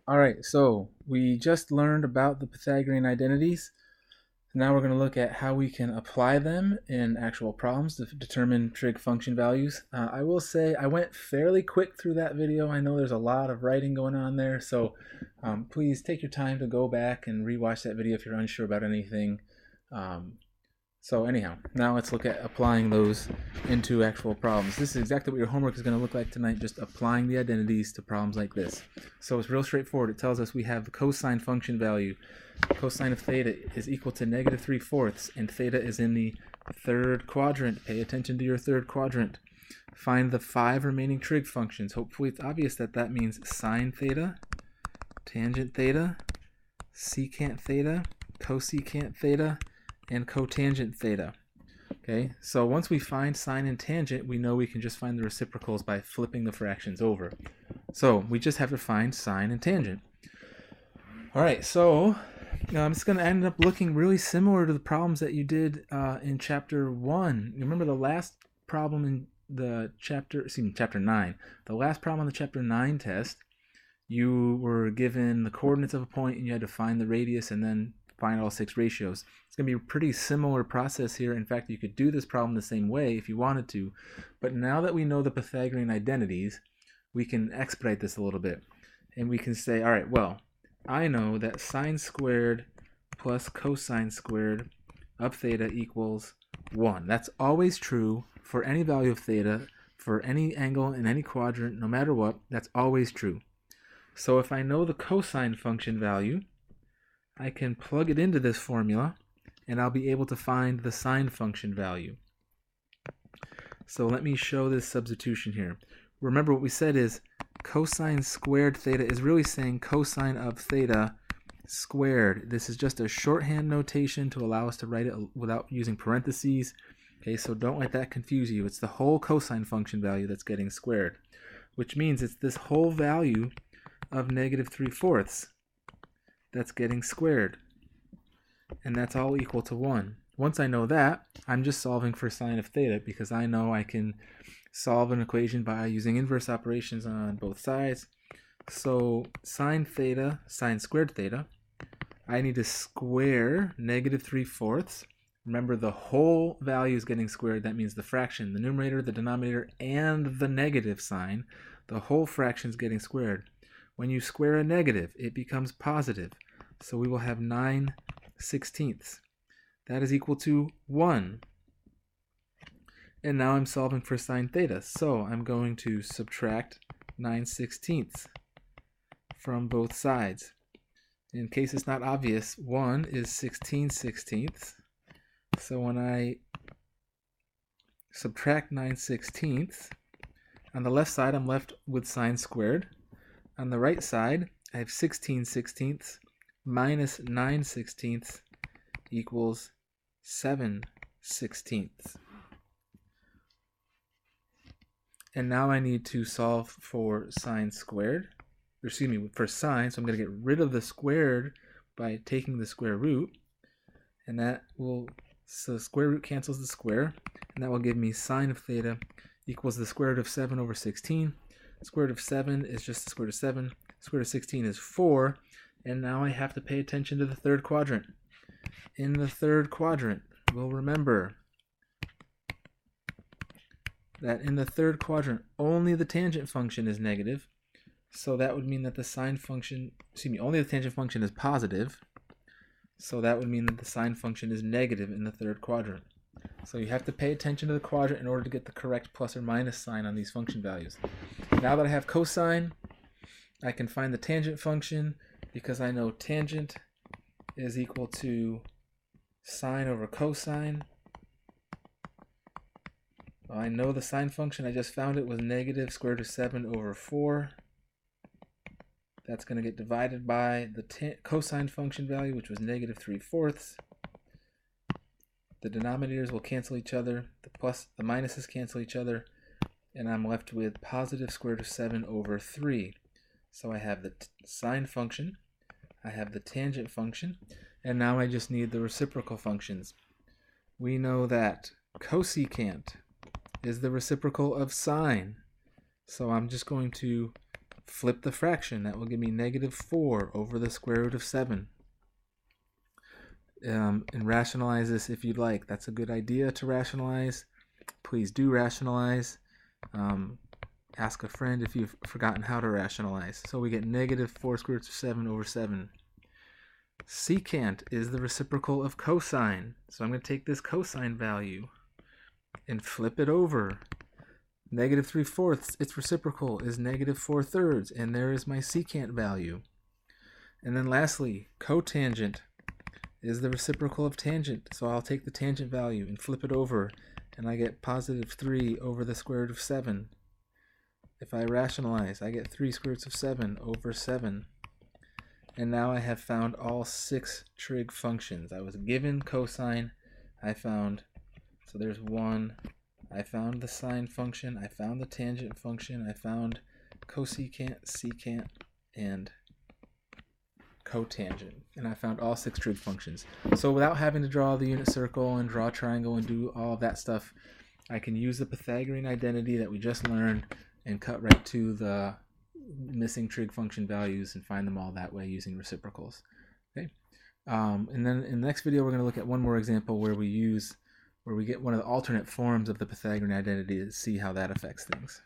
All right, so we just learned about the Pythagorean identities. Now we're going to look at how we can apply them in actual problems to determine trig function values. I will say I went fairly quick through that video. I know there's a lot of writing going on there, so please take your time to go back and rewatch that video if you're unsure about anything. So anyhow, now let's look at applying those into actual problems. This is exactly what your homework is going to look like tonight, just applying the identities to problems like this. So it's real straightforward. It tells us we have the cosine function value. Cosine of theta is equal to negative 3/4, and theta is in the third quadrant. Pay attention to your third quadrant. Find the 5 remaining trig functions. Hopefully it's obvious that that means sine theta, tangent theta, secant theta, cosecant theta, and cotangent theta. Okay, so once we find sine and tangent, we know we can just find the reciprocals by flipping the fractions over. So we just have to find sine and tangent. All right, so it's going to end up looking really similar to the problems that you did in chapter 1. You remember the last problem in the chapter 9. The last problem on the chapter 9 test, you were given the coordinates of a point and you had to find the radius and then find all 6 ratios. It's going to be a pretty similar process here. In fact, you could do this problem the same way if you wanted to. But now that we know the Pythagorean identities, we can expedite this a little bit. And we can say, all right, well, I know that sine squared plus cosine squared of theta equals 1. That's always true for any value of theta, for any angle in any quadrant, no matter what. That's always true. So if I know the cosine function value, I can plug it into this formula, and I'll be able to find the sine function value. So let me show this substitution here. Remember what we said is cosine squared theta is really saying cosine of theta squared. This is just a shorthand notation to allow us to write it without using parentheses. Okay, so don't let that confuse you. It's the whole cosine function value that's getting squared, which means it's this whole value of negative 3/4 that's getting squared, and that's all equal to 1. Once I know that, I'm just solving for sine of theta because I know I can solve an equation by using inverse operations on both sides. So sine squared theta, I need to square negative 3/4. Remember, the whole value is getting squared. That means the fraction, the numerator, the denominator, and the negative sign. The whole fraction is getting squared. When you square a negative, it becomes positive. So we will have 9/16. That is equal to 1. And now I'm solving for sine theta. So I'm going to subtract 9/16 from both sides. In case it's not obvious, 1 is 16/16. So when I subtract 9/16, on the left side I'm left with sine squared. On the right side, I have 16/16 minus 9/16 equals 7/16. And now I need to solve for sine squared, for sine, so I'm going to get rid of the squared by taking the square root, and so the square root cancels the square, and that will give me sine of theta equals the square root of 7 over 16. Square root of 7 is just the square root of 7. Square root of 16 is 4. And now I have to pay attention to the third quadrant. In the third quadrant, we'll remember that in the third quadrant, only the tangent function is negative. So that would mean that the sine function, only the tangent function is positive. So that would mean that the sine function is negative in the third quadrant. So you have to pay attention to the quadrant in order to get the correct plus or minus sign on these function values. Now that I have cosine, I can find the tangent function because I know tangent is equal to sine over cosine. Well, I know the sine function, I just found it was negative square root of 7 over 4. That's going to get divided by the cosine function value, which was negative 3/4. The denominators will cancel each other, the minuses cancel each other, and I'm left with positive square root of 7 over 3. So I have the sine function, I have the tangent function, and now I just need the reciprocal functions. We know that cosecant is the reciprocal of sine, so I'm just going to flip the fraction. That will give me -4 over the square root of 7. And rationalize this if you'd like. That's a good idea to rationalize. Please do rationalize. Ask a friend if you've forgotten how to rationalize. So we get -4 square root of 7 over 7. Secant is the reciprocal of cosine. So I'm going to take this cosine value and flip it over. -3/4, its reciprocal is -4/3, and there is my secant value. And then lastly, cotangent is the reciprocal of tangent. So I'll take the tangent value and flip it over, and I get +3 over the square root of 7. If I rationalize, I get 3 square roots of 7 over 7. And now I have found all 6 trig functions. I was given cosine, I found, so there's 1, I found the sine function, I found the tangent function, I found cosecant, secant, and cotangent. And I found all 6 trig functions. So without having to draw the unit circle and draw a triangle and do all of that stuff, I can use the Pythagorean identity that we just learned and cut right to the missing trig function values and find them all that way using reciprocals. Okay, and then in the next video we're going to look at one more example where we get one of the alternate forms of the Pythagorean identity to see how that affects things.